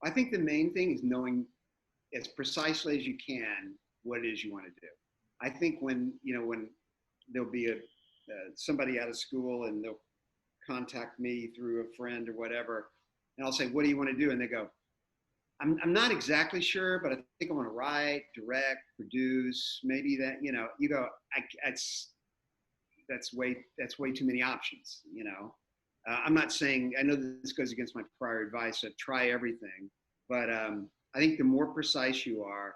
I think the main thing is knowing as precisely as you can what it is you want to do. I think when there'll be a somebody out of school and they'll contact me through a friend or whatever, and I'll say, "What do you want to do?" And they go, I'm not exactly sure, but I think I want to write, direct, produce, maybe that, you go, that's way too many options. I'm not saying, I know this goes against my prior advice of try everything, but I think the more precise you are,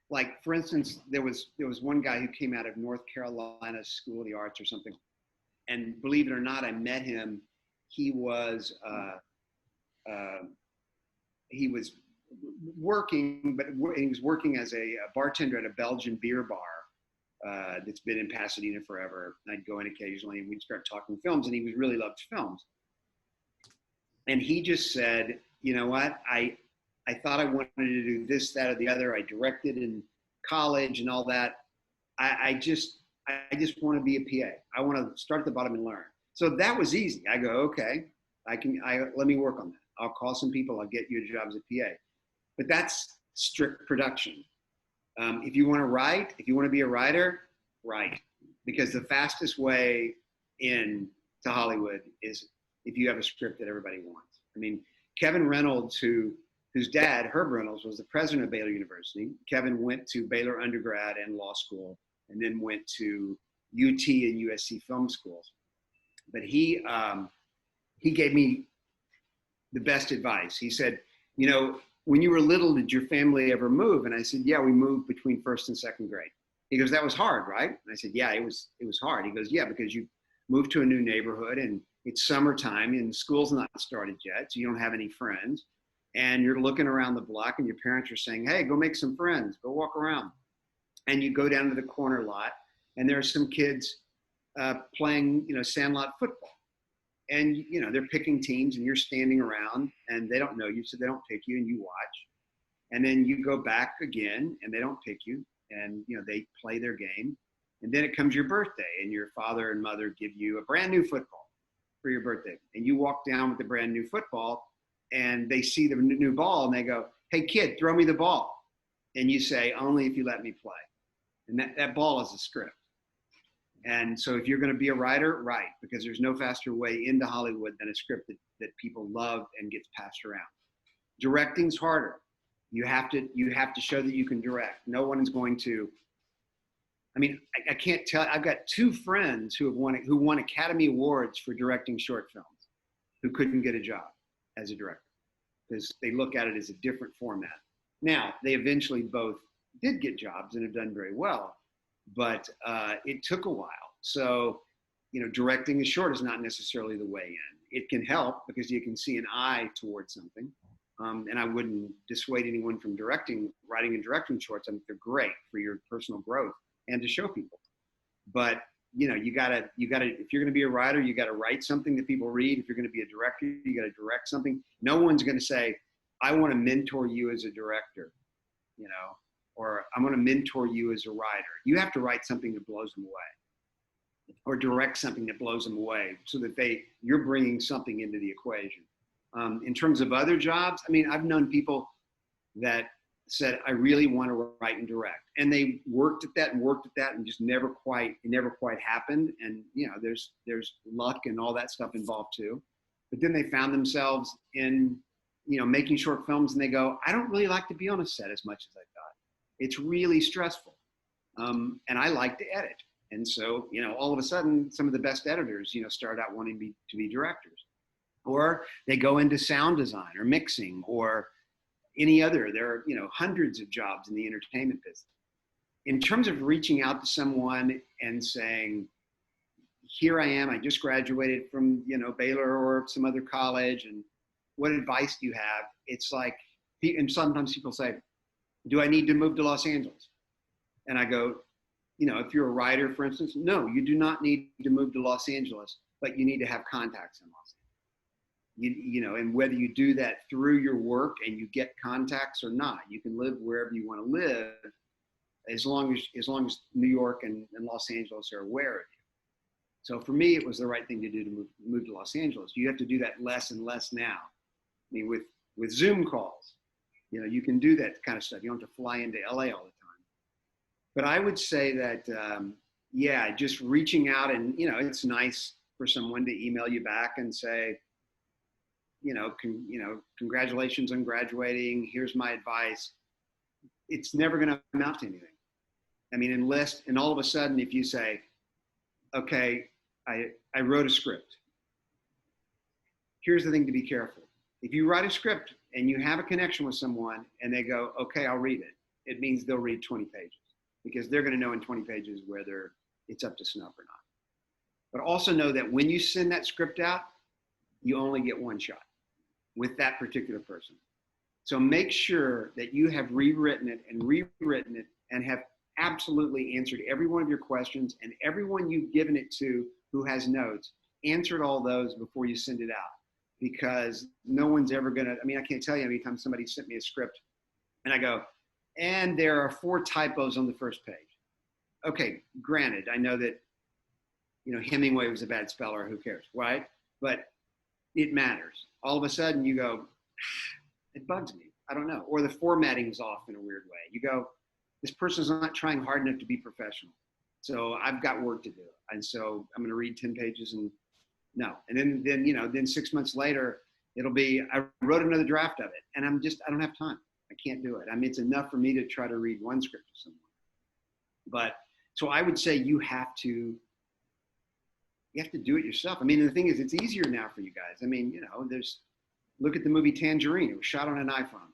like for instance, there was one guy who came out of North Carolina School of the Arts or something, and believe it or not, I met him. He was uh, he was working, but he was working as a bartender at a Belgian beer bar that's been in Pasadena forever. I'd go in occasionally, and we'd start talking films, and he was really loved films. And he just said, "You know what? I thought I wanted to do this, that, or the other. I directed in college and all that. I just want to be a PA. I want to start at the bottom and learn." So that was easy. I go, okay, let me work on that. I'll call some people. I'll get you a job as a PA. But that's strict production. If you want to write, if you want to be a writer, write. Because the fastest way in to Hollywood is if you have a script that everybody wants. I mean, Kevin Reynolds, whose dad, Herb Reynolds, was the president of Baylor University. Kevin went to Baylor undergrad and law school, and then went to UT and USC film schools. But he gave me the best advice. He said, when you were little, did your family ever move? And I said, yeah, we moved between first and second grade. He goes, that was hard, right? And I said, yeah, it was hard. He goes, yeah, because you moved to a new neighborhood and it's summertime and school's not started yet, so you don't have any friends. And you're looking around the block and your parents are saying, hey, go make some friends, go walk around. And you go down to the corner lot and there are some kids playing, sandlot football. And, they're picking teams and you're standing around and they don't know you, so they don't pick you and you watch. And then you go back again and they don't pick you and, they play their game. And then it comes your birthday and your father and mother give you a brand new football for your birthday. And you walk down with the brand new football and they see the new ball and they go, hey kid, throw me the ball. And you say, only if you let me play. And that ball is a script. And so if you're going to be a writer, write, because there's no faster way into Hollywood than a script that people love and gets passed around. Directing's harder. You have to show that you can direct. No one is going to. I mean, I can't tell. I've got two friends who won Academy Awards for directing short films, who couldn't get a job as a director because they look at it as a different format. Now they eventually both did get jobs and have done very well. But it took a while. So, directing a short is not necessarily the way in. It can help because you can see an eye towards something. And I wouldn't dissuade anyone from writing and directing shorts. I think they're great for your personal growth and to show people. But, you gotta, if you're going to be a writer, you got to write something that people read. If you're going to be a director, you got to direct something. No one's going to say, I want to mentor you as a director, or I'm going to mentor you as a writer. You have to write something that blows them away or direct something that blows them away so that you're bringing something into the equation. In terms of other jobs, I mean, I've known people that said, I really want to write and direct. And they worked at that and just never quite happened. And, there's luck and all that stuff involved too. But then they found themselves in, making short films and they go, I don't really like to be on a set as much as I thought. It's really stressful. And I like to edit. And so, all of a sudden, some of the best editors, start out wanting to be directors. Or they go into sound design or mixing or any other. There are, hundreds of jobs in the entertainment business. In terms of reaching out to someone and saying, here I am, I just graduated from, Baylor or some other college, and what advice do you have? It's like, and sometimes people say, do I need to move to Los Angeles? And I go, if you're a writer, for instance, no, you do not need to move to Los Angeles, but you need to have contacts in Los Angeles. And whether you do that through your work and you get contacts or not, you can live wherever you want to live. as long as New York and Los Angeles are aware of you. So for me, it was the right thing to do to move to Los Angeles. You have to do that less and less now. I mean, with Zoom calls, you can do that kind of stuff. You don't have to fly into LA all the time. But I would say that, yeah, just reaching out, and it's nice for someone to email you back and say, congratulations on graduating. Here's my advice. It's never going to amount to anything. I mean, and all of a sudden, if you say, okay, I wrote a script. Here's the thing to be careful. If you write a script and you have a connection with someone and they go, okay, I'll read it, it means they'll read 20 pages because they're going to know in 20 pages whether it's up to snuff or not. But also know that when you send that script out, you only get one shot with that particular person. So make sure that you have rewritten it and have absolutely answered every one of your questions, and everyone you've given it to who has notes, answered all those before you send it out. Because no one's ever gonna, I can't tell you how many times somebody sent me a script and I go, and there are 4 typos on the first page. Okay, granted, I know that, Hemingway was a bad speller, who cares, right? But it matters. All of a sudden you go, it bugs me, I don't know. Or the formatting's off in a weird way. You go, this person's not trying hard enough to be professional. So I've got work to do. And so I'm gonna read 10 pages and no. And then 6 months later, it'll be, I wrote another draft of it and I don't have time. I can't do it. It's enough for me to try to read one script to someone. But, so I would say you have to do it yourself. The thing is, it's easier now for you guys. Look at the movie Tangerine. It was shot on an iPhone.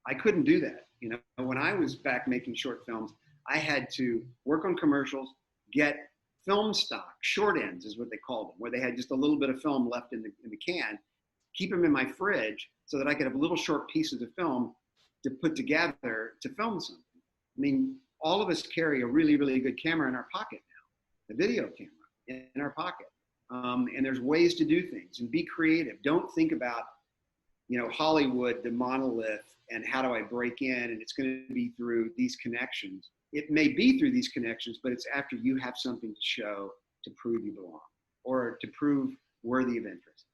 I couldn't do that. When I was back making short films, I had to work on commercials, get film stock, short ends is what they called them, where they had just a little bit of film left in the can, keep them in my fridge so that I could have little short pieces of film to put together to film something. All of us carry a really, really good camera in our pocket now, a video camera in our pocket. And there's ways to do things and be creative. Don't think about, Hollywood, the monolith, and how do I break in, and it's going to be through these connections. It may be through these connections, but it's after you have something to show to prove you belong or to prove worthy of interest.